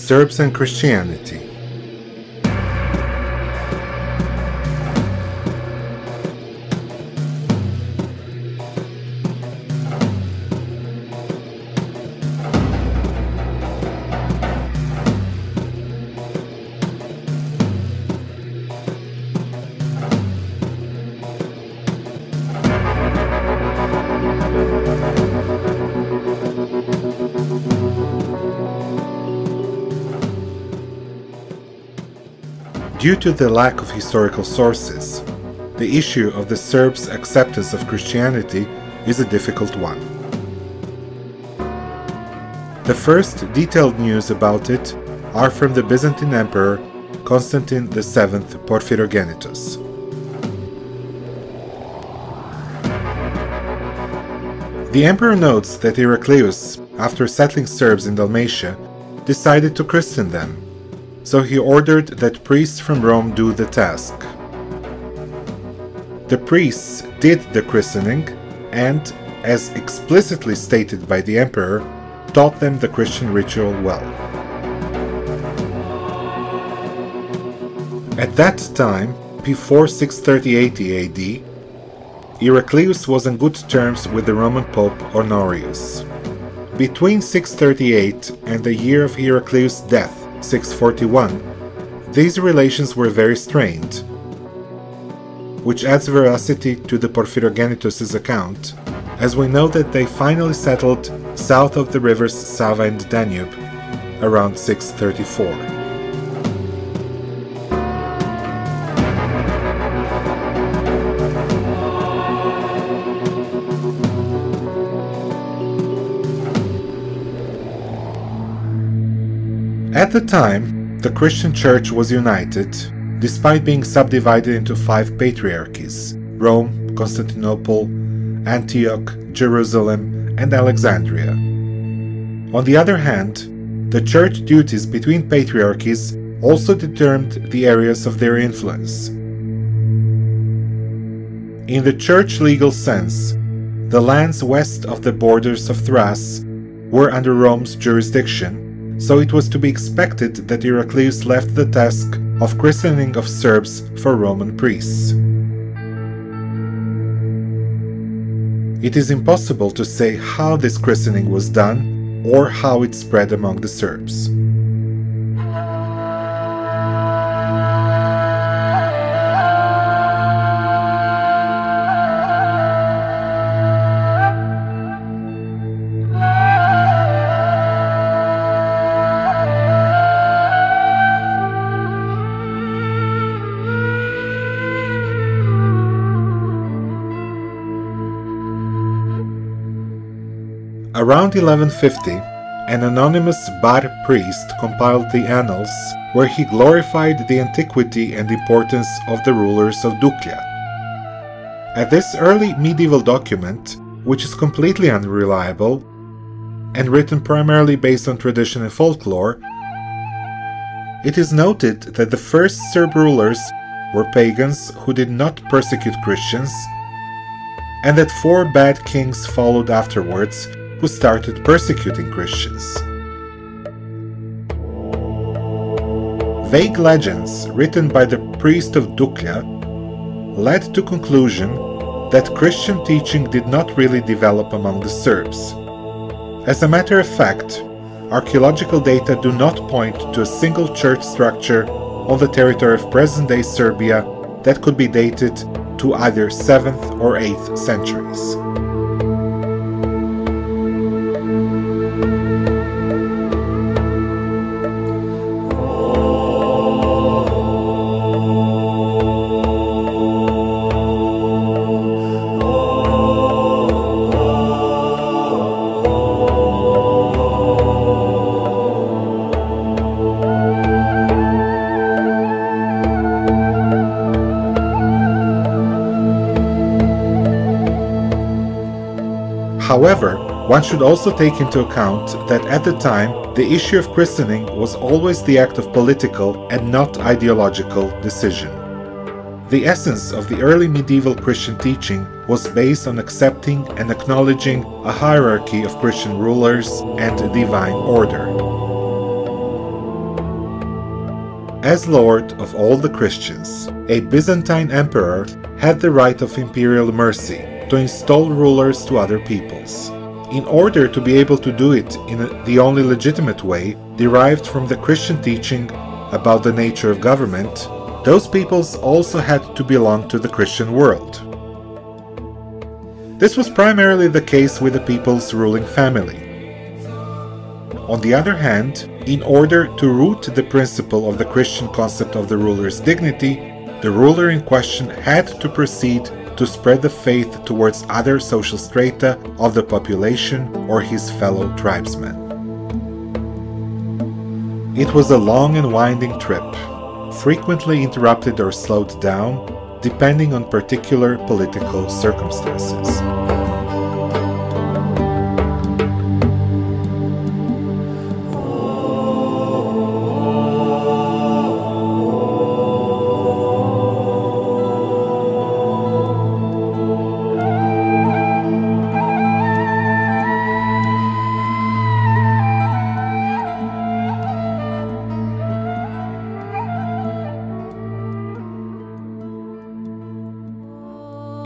Serbs and Christianity. Due to the lack of historical sources, the issue of the Serbs' acceptance of Christianity is a difficult one. The first detailed news about it are from the Byzantine Emperor Constantine VII Porphyrogenitus. The emperor notes that Heraclius, after settling Serbs in Dalmatia, decided to christen them, so he ordered that priests from Rome do the task. The priests did the christening and, as explicitly stated by the emperor, taught them the Christian ritual well. At that time, before 630 AD, Heraclius was on good terms with the Roman Pope Honorius. Between 638 and the year of Heraclius' death, 641, these relations were very strained, which adds veracity to the Porphyrogenitus' account, as we know that they finally settled south of the rivers Sava and Danube around 634. At the time, the Christian Church was united, despite being subdivided into 5 patriarchies: Rome, Constantinople, Antioch, Jerusalem, and Alexandria. On the other hand, the church duties between patriarchies also determined the areas of their influence. In the church legal sense, the lands west of the borders of Thrace were under Rome's jurisdiction, so it was to be expected that Heraclius left the task of christening of Serbs for Roman priests. It is impossible to say how this christening was done or how it spread among the Serbs. Around 1150, an anonymous Bar priest compiled the Annals, where he glorified the antiquity and importance of the rulers of Duklja. At this early medieval document, which is completely unreliable and written primarily based on tradition and folklore, it is noted that the first Serb rulers were pagans who did not persecute Christians, and that 4 bad kings followed afterwards who started persecuting Christians. Vague legends written by the priest of Duklja led to conclusion that Christian teaching did not really develop among the Serbs. As a matter of fact, archaeological data do not point to a single church structure on the territory of present-day Serbia that could be dated to either 7th or 8th centuries. However, one should also take into account that at the time, the issue of christening was always the act of political and not ideological decision. The essence of the early medieval Christian teaching was based on accepting and acknowledging a hierarchy of Christian rulers and a divine order. As Lord of all the Christians, a Byzantine emperor had the right of imperial mercy to install rulers to other peoples. In order to be able to do it in the only legitimate way, derived from the Christian teaching about the nature of government, those peoples also had to belong to the Christian world. This was primarily the case with the people's ruling family. On the other hand, in order to root the principle of the Christian concept of the ruler's dignity, the ruler in question had to proceed to spread the faith towards other social strata of the population or his fellow tribesmen. It was a long and winding trip, frequently interrupted or slowed down, depending on particular political circumstances.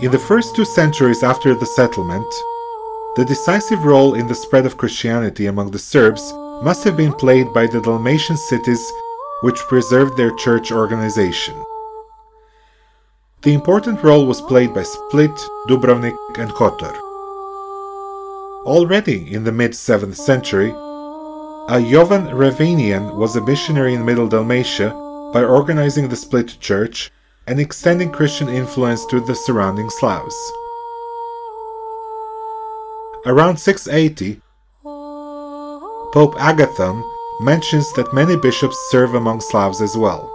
In the first 2 centuries after the settlement, the decisive role in the spread of Christianity among the Serbs must have been played by the Dalmatian cities which preserved their church organization. The important role was played by Split, Dubrovnik and Kotor. Already in the mid-7th century, a Jovan Ravenian was a missionary in Middle Dalmatia by organizing the Split church and extending Christian influence to the surrounding Slavs. Around 680, Pope Agathon mentions that many bishops serve among Slavs as well.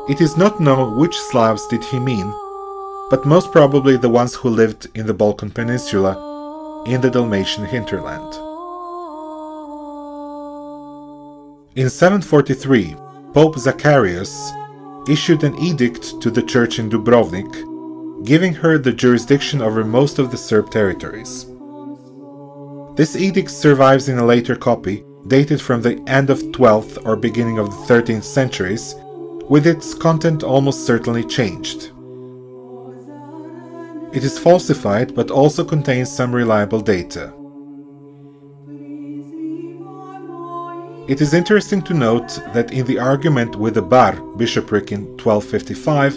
It is not known which Slavs did he mean, but most probably the ones who lived in the Balkan Peninsula in the Dalmatian hinterland. In 743, Pope Zacharias issued an edict to the church in Dubrovnik, giving her the jurisdiction over most of the Serb territories. This edict survives in a later copy, dated from the end of 12th or beginning of the 13th centuries, with its content almost certainly changed. It is falsified but also contains some reliable data. It is interesting to note that in the argument with the Bar bishopric in 1255,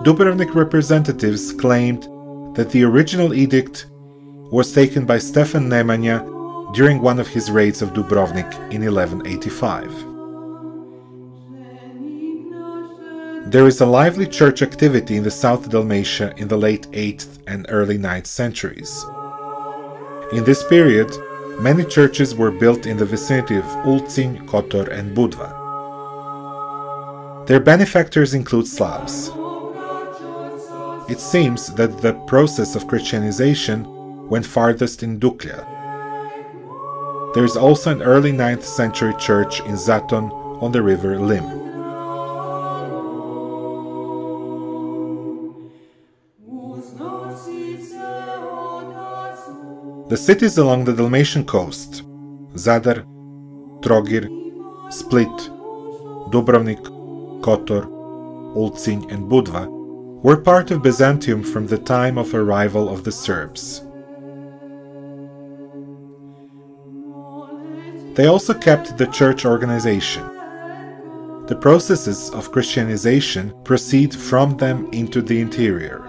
Dubrovnik representatives claimed that the original edict was taken by Stefan Nemanja during one of his raids of Dubrovnik in 1185. There is a lively church activity in the South Dalmatia in the late 8th and early 9th centuries. In this period, many churches were built in the vicinity of Ulcinj, Kotor and Budva. Their benefactors include Slavs. It seems that the process of Christianization went farthest in Duklja. There is also an early 9th century church in Zaton on the river Lim. The cities along the Dalmatian coast, Zadar, Trogir, Split, Dubrovnik, Kotor, Ulcinj and Budva, were part of Byzantium from the time of arrival of the Serbs. They also kept the church organization. The processes of Christianization proceed from them into the interior.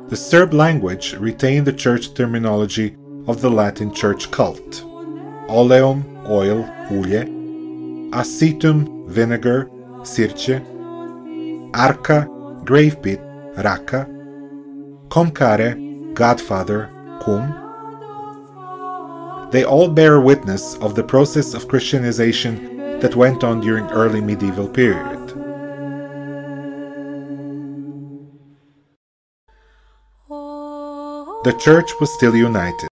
The Serb language retained the church terminology of the Latin church cult: oleum, oil, ulje; acetum, vinegar, sirce; arca, grave pit, raka; comcare, godfather, cum. They all bear witness of the process of Christianization that went on during early medieval period. The church was still united.